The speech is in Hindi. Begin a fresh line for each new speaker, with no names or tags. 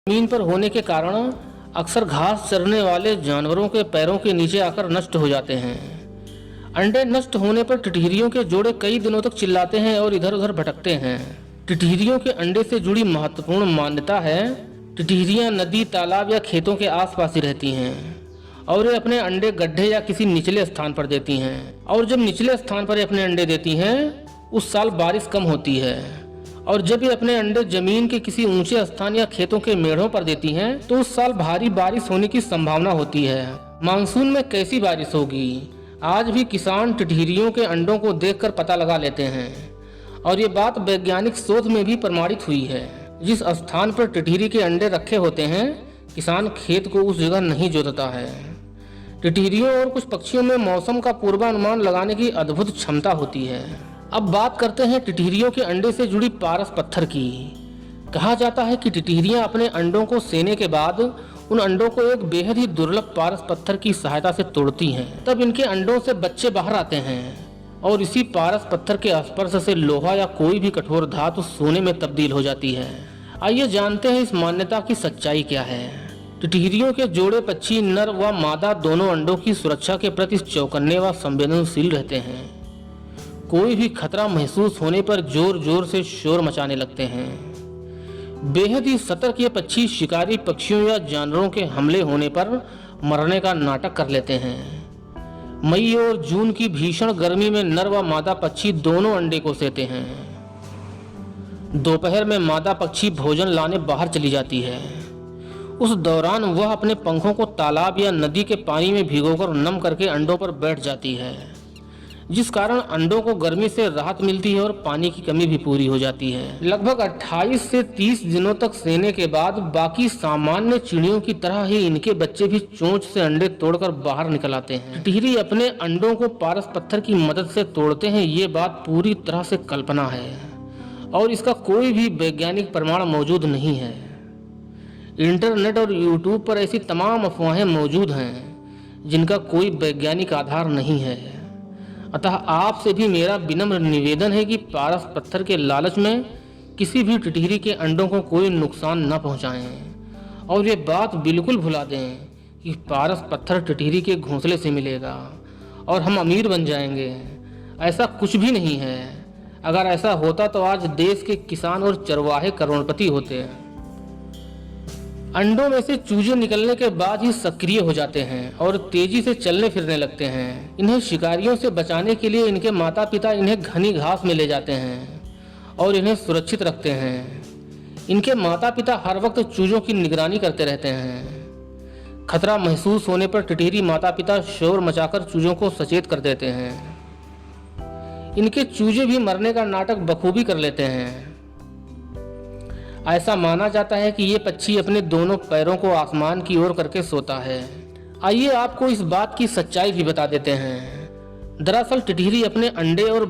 जमीन पर होने के कारण अक्सर घास चरने वाले जानवरों के पैरों के नीचे आकर नष्ट हो जाते हैं। अंडे नष्ट होने पर टिटहिरियों के जोड़े कई दिनों तक चिल्लाते हैं और इधर उधर भटकते हैं। टिटहिरियों के अंडे से जुड़ी महत्वपूर्ण मान्यता है। टिटहिरियां नदी, तालाब या खेतों के आसपास ही रहती हैं और ये अपने अंडे गड्ढे या किसी निचले स्थान पर देती हैं। और जब निचले स्थान पर अपने अंडे देती हैं उस साल बारिश कम होती है, और जब ये अपने अंडे जमीन के किसी ऊंचे स्थान या खेतों के मेढ़ों पर देती हैं तो उस साल भारी बारिश होने की संभावना होती है। मानसून में कैसी बारिश होगी, आज भी किसान टिटहिरियों के अंडों को देखकर पता लगा लेते हैं और ये बात वैज्ञानिक शोध में भी प्रमाणित हुई है। जिस स्थान पर टिटहिरी के अंडे रखे होते हैं किसान खेत को उस जगह नहीं जोतता है। टिटहिरियों और कुछ पक्षियों में मौसम का पूर्वानुमान लगाने की अद्भुत क्षमता होती है। अब बात करते हैं टिटहिरियों के अंडे से जुड़ी पारस पत्थर की। कहा जाता है कि टिटहिरियां अपने अंडों को सेने के बाद उन अंडों को एक बेहद ही दुर्लभ पारस पत्थर की सहायता से तोड़ती हैं। तब इनके अंडों से बच्चे बाहर आते हैं और इसी पारस पत्थर के स्पर्श से लोहा या कोई भी कठोर धातु सोने में तब्दील हो जाती है। आइए जानते हैं इस मान्यता की सच्चाई क्या है। टिटहिरियों के जोड़े पक्षी नर व मादा दोनों अंडों की सुरक्षा के प्रति चौकन्ने व संवेदनशील रहते हैं। कोई भी खतरा महसूस होने पर जोर जोर से शोर मचाने लगते हैं। बेहद ही सतर्क ये पक्षी शिकारी पक्षियों या जानवरों के हमले होने पर मरने का नाटक कर लेते हैं। मई और जून की भीषण गर्मी में नर व मादा पक्षी दोनों अंडे को सेते हैं। दोपहर में मादा पक्षी भोजन लाने बाहर चली जाती है। उस दौरान वह अपने पंखों को तालाब या नदी के पानी में भिगोकर नम करके अंडों पर बैठ जाती है, जिस कारण अंडों को गर्मी से राहत मिलती है और पानी की कमी भी पूरी हो जाती है। लगभग 28 से 30 दिनों तक सेने के बाद बाकी सामान्य चिड़ियों की तरह ही इनके बच्चे भी चोंच से अंडे तोड़कर बाहर निकल आते हैं। टिटहिरी अपने अंडों को पारस पत्थर की मदद से तोड़ते हैं, ये बात पूरी तरह से कल्पना है और इसका कोई भी वैज्ञानिक प्रमाण मौजूद नहीं है। इंटरनेट और यूट्यूब पर ऐसी तमाम अफवाहें मौजूद हैं जिनका कोई वैज्ञानिक आधार नहीं है। अतः आपसे भी मेरा विनम्र निवेदन है कि पारस पत्थर के लालच में किसी भी टिटहिरी के अंडों को कोई नुकसान न पहुंचाएं और ये बात बिल्कुल भुला दें कि पारस पत्थर टिटहिरी के घोंसले से मिलेगा और हम अमीर बन जाएंगे। ऐसा कुछ भी नहीं है। अगर ऐसा होता तो आज देश के किसान और चरवाहे करोड़पति होते। अंडों में से चूजे निकलने के बाद ही सक्रिय हो जाते हैं और तेजी से चलने फिरने लगते हैं। इन्हें शिकारियों से बचाने के लिए इनके माता पिता इन्हें घनी घास में ले जाते हैं और इन्हें सुरक्षित रखते हैं। इनके माता पिता हर वक्त चूजों की निगरानी करते रहते हैं। खतरा महसूस होने पर टिटहिरी माता पिता शोर मचाकर चूजों को सचेत कर देते हैं। इनके चूजे भी मरने का नाटक बखूबी कर लेते हैं। ऐसा माना जाता है कि ये पक्षी अपने दोनों पैरों को आसमान की ओर करके सोता है। आइए आपको इस बात की सच्चाई भी बता देते हैं। दरअसल टिटहिरी अपने अंडे और